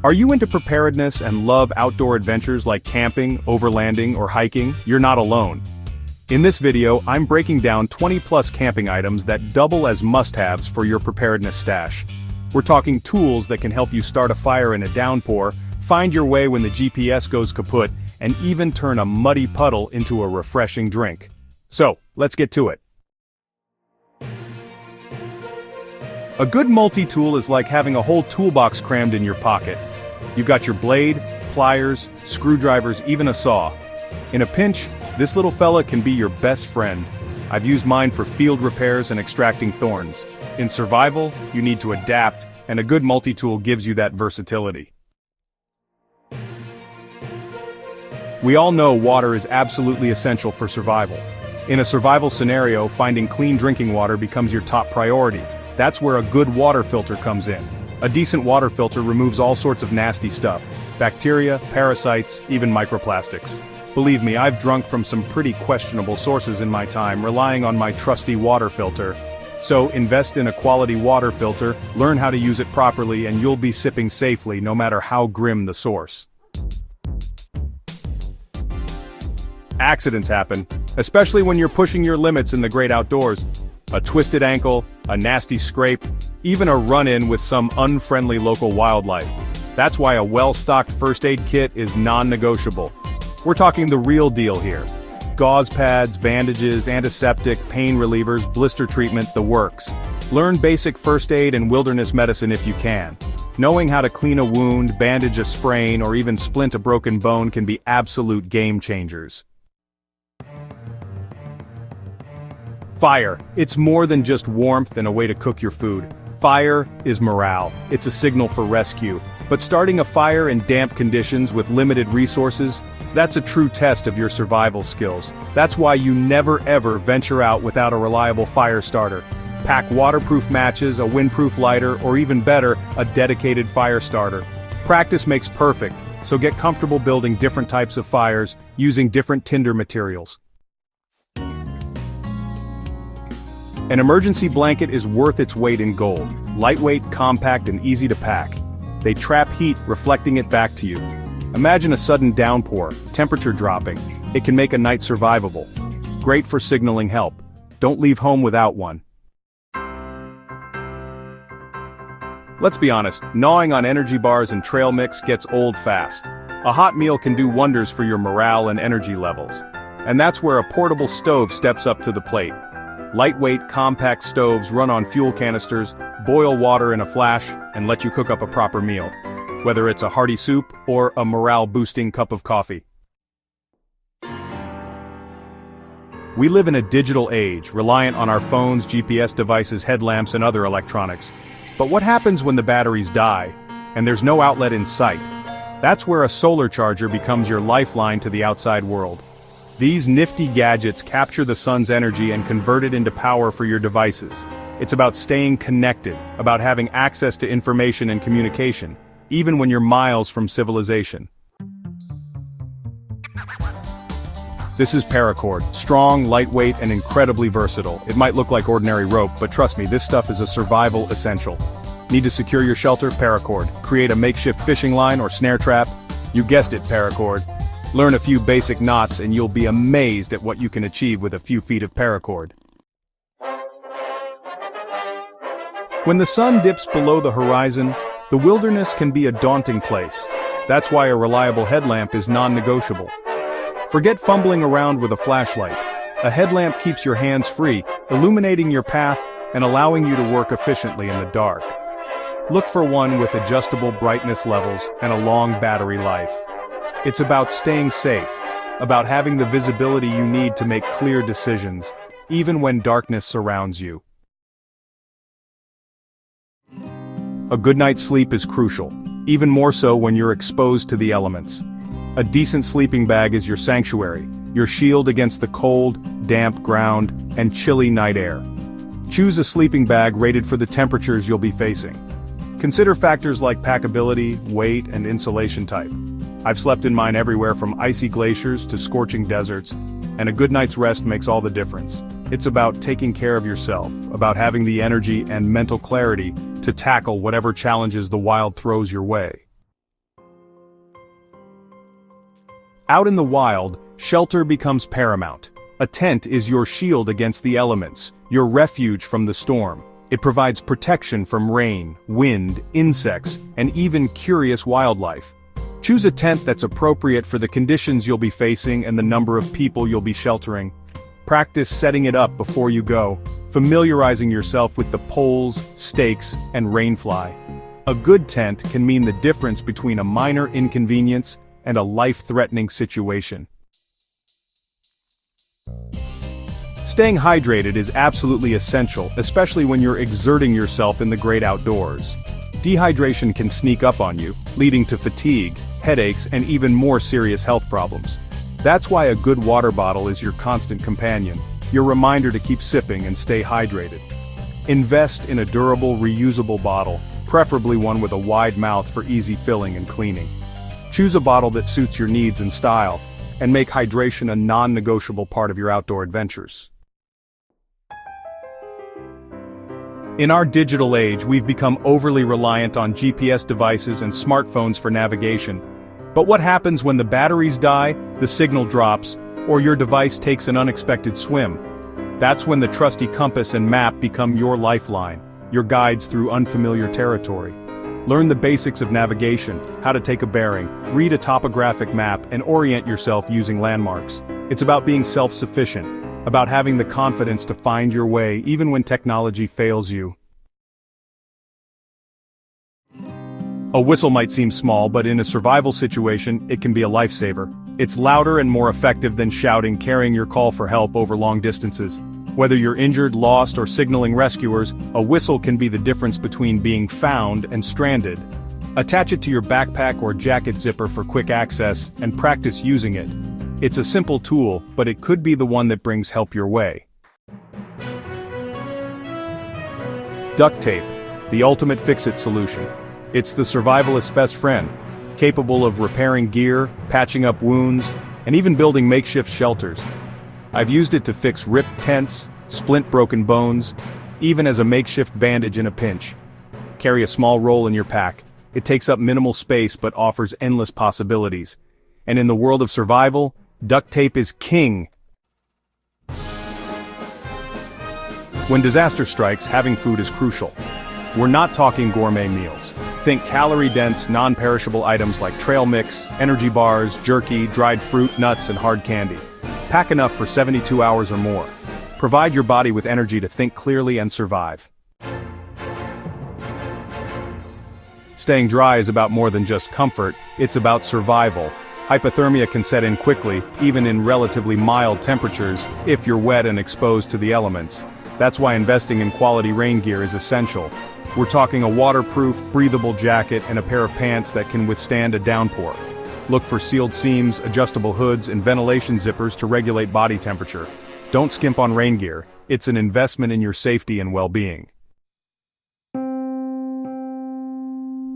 Are you into preparedness and love outdoor adventures like camping, overlanding, or hiking? You're not alone. In this video, I'm breaking down 20+ camping items that double as must-haves for your preparedness stash. We're talking tools that can help you start a fire in a downpour, find your way when the GPS goes kaput, and even turn a muddy puddle into a refreshing drink. So, let's get to it. A good multi-tool is like having a whole toolbox crammed in your pocket. You've got your blade, pliers, screwdrivers, even a saw. In a pinch, this little fella can be your best friend. I've used mine for field repairs and extracting thorns. In survival, you need to adapt, and a good multi-tool gives you that versatility. We all know water is absolutely essential for survival. In a survival scenario, finding clean drinking water becomes your top priority. That's where a good water filter comes in. A decent water filter removes all sorts of nasty stuff: bacteria, parasites, even microplastics. Believe me, I've drunk from some pretty questionable sources in my time, relying on my trusty water filter. So, invest in a quality water filter, learn how to use it properly, and you'll be sipping safely no matter how grim the source. Accidents happen, especially when you're pushing your limits in the great outdoors. A twisted ankle, a nasty scrape, even a run-in with some unfriendly local wildlife. That's why a well-stocked first aid kit is non-negotiable. We're talking the real deal here. Gauze pads, bandages, antiseptic, pain relievers, blister treatment, the works. Learn basic first aid and wilderness medicine if you can. Knowing how to clean a wound, bandage a sprain, or even splint a broken bone can be absolute game changers. Fire. It's more than just warmth and a way to cook your food. Fire is morale. It's a signal for rescue. But starting a fire in damp conditions with limited resources, that's a true test of your survival skills. That's why you never ever venture out without a reliable fire starter. Pack waterproof matches, a windproof lighter, or even better, a dedicated fire starter. Practice makes perfect, so get comfortable building different types of fires, using different tinder materials. An emergency blanket is worth its weight in gold. Lightweight, compact, and easy to pack. They trap heat, reflecting it back to you. Imagine a sudden downpour, temperature dropping. It can make a night survivable. Great for signaling help. Don't leave home without one. Let's be honest, gnawing on energy bars and trail mix gets old fast. A hot meal can do wonders for your morale and energy levels. And that's where a portable stove steps up to the plate. Lightweight, compact stoves run on fuel canisters, boil water in a flash, and let you cook up a proper meal. Whether it's a hearty soup or a morale-boosting cup of coffee. We live in a digital age, reliant on our phones, GPS devices, headlamps, and other electronics. But what happens when the batteries die, and there's no outlet in sight? That's where a solar charger becomes your lifeline to the outside world. These nifty gadgets capture the sun's energy and convert it into power for your devices. It's about staying connected, about having access to information and communication, even when you're miles from civilization. This is paracord. Strong, lightweight, and incredibly versatile. It might look like ordinary rope, but trust me, this stuff is a survival essential. Need to secure your shelter? Paracord. Create a makeshift fishing line or snare trap? You guessed it, paracord. Learn a few basic knots and you'll be amazed at what you can achieve with a few feet of paracord. When the sun dips below the horizon, the wilderness can be a daunting place. That's why a reliable headlamp is non-negotiable. Forget fumbling around with a flashlight. A headlamp keeps your hands free, illuminating your path and allowing you to work efficiently in the dark. Look for one with adjustable brightness levels and a long battery life. It's about staying safe, about having the visibility you need to make clear decisions, even when darkness surrounds you. A good night's sleep is crucial, even more so when you're exposed to the elements. A decent sleeping bag is your sanctuary, your shield against the cold, damp ground, and chilly night air. Choose a sleeping bag rated for the temperatures you'll be facing. Consider factors like packability, weight, and insulation type. I've slept in mine everywhere from icy glaciers to scorching deserts, and a good night's rest makes all the difference. It's about taking care of yourself, about having the energy and mental clarity to tackle whatever challenges the wild throws your way. Out in the wild, shelter becomes paramount. A tent is your shield against the elements, your refuge from the storm. It provides protection from rain, wind, insects, and even curious wildlife. Choose a tent that's appropriate for the conditions you'll be facing and the number of people you'll be sheltering. Practice setting it up before you go, familiarizing yourself with the poles, stakes, and rainfly. A good tent can mean the difference between a minor inconvenience and a life-threatening situation. Staying hydrated is absolutely essential, especially when you're exerting yourself in the great outdoors. Dehydration can sneak up on you, leading to fatigue, headaches, and even more serious health problems. That's why a good water bottle is your constant companion, your reminder to keep sipping and stay hydrated. Invest in a durable, reusable bottle, preferably one with a wide mouth for easy filling and cleaning. Choose a bottle that suits your needs and style, and make hydration a non-negotiable part of your outdoor adventures. In our digital age, we've become overly reliant on GPS devices and smartphones for navigation. But what happens when the batteries die, the signal drops, or your device takes an unexpected swim? That's when the trusty compass and map become your lifeline, your guides through unfamiliar territory. Learn the basics of navigation, how to take a bearing, read a topographic map, and orient yourself using landmarks. It's about being self-sufficient, about having the confidence to find your way even when technology fails you. A whistle might seem small, but in a survival situation, it can be a lifesaver. It's louder and more effective than shouting, carrying your call for help over long distances. Whether you're injured, lost, or signaling rescuers, a whistle can be the difference between being found and stranded. Attach it to your backpack or jacket zipper for quick access, and practice using it. It's a simple tool, but it could be the one that brings help your way. Duct tape, the ultimate fix-it solution. It's the survivalist's best friend, capable of repairing gear, patching up wounds, and even building makeshift shelters. I've used it to fix ripped tents, splint broken bones, even as a makeshift bandage in a pinch. Carry a small roll in your pack. It takes up minimal space but offers endless possibilities. And in the world of survival, duct tape is king. When disaster strikes, having food is crucial. We're not talking gourmet meals. Think calorie-dense, non-perishable items like trail mix, energy bars, jerky, dried fruit, nuts, and hard candy. Pack enough for 72 hours or more. Provide your body with energy to think clearly and survive. Staying dry is about more than just comfort, it's about survival. Hypothermia can set in quickly, even in relatively mild temperatures, if you're wet and exposed to the elements. That's why investing in quality rain gear is essential. We're talking a waterproof, breathable jacket and a pair of pants that can withstand a downpour. Look for sealed seams, adjustable hoods, and ventilation zippers to regulate body temperature. Don't skimp on rain gear. It's an investment in your safety and well-being.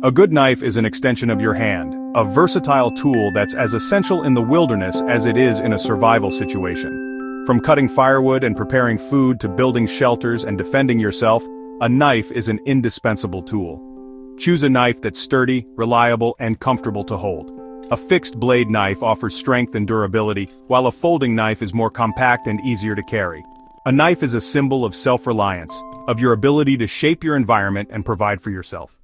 A good knife is an extension of your hand, a versatile tool that's as essential in the wilderness as it is in a survival situation. From cutting firewood and preparing food to building shelters and defending yourself, a knife is an indispensable tool. Choose a knife that's sturdy, reliable, and comfortable to hold. A fixed blade knife offers strength and durability, while a folding knife is more compact and easier to carry. A knife is a symbol of self-reliance, of your ability to shape your environment and provide for yourself.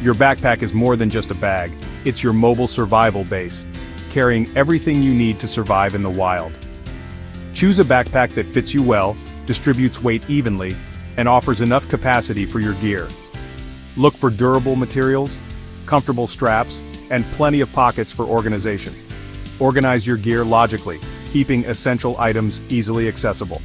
Your backpack is more than just a bag, it's your mobile survival base, carrying everything you need to survive in the wild. Choose a backpack that fits you well, distributes weight evenly, and offers enough capacity for your gear. Look for durable materials, comfortable straps, and plenty of pockets for organization. Organize your gear logically, keeping essential items easily accessible.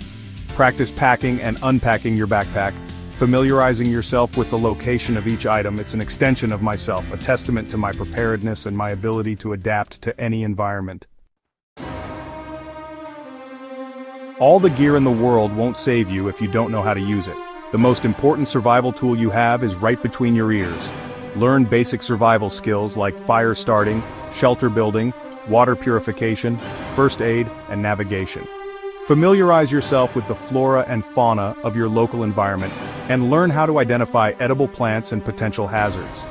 Practice packing and unpacking your backpack, familiarizing yourself with the location of each item. It's an extension of myself, a testament to my preparedness and my ability to adapt to any environment. All the gear in the world won't save you if you don't know how to use it. The most important survival tool you have is right between your ears. Learn basic survival skills like fire starting, shelter building, water purification, first aid, and navigation. Familiarize yourself with the flora and fauna of your local environment, and learn how to identify edible plants and potential hazards.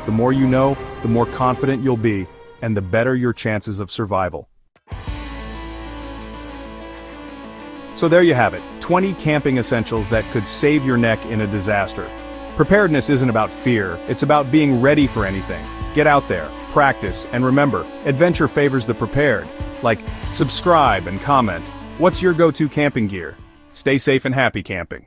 The more you know, the more confident you'll be, and the better your chances of survival. So there you have it, 20 camping essentials that could save your neck in a disaster. Preparedness isn't about fear, it's about being ready for anything. Get out there, practice, and remember, adventure favors the prepared. Like, subscribe and comment. What's your go-to camping gear? Stay safe and happy camping.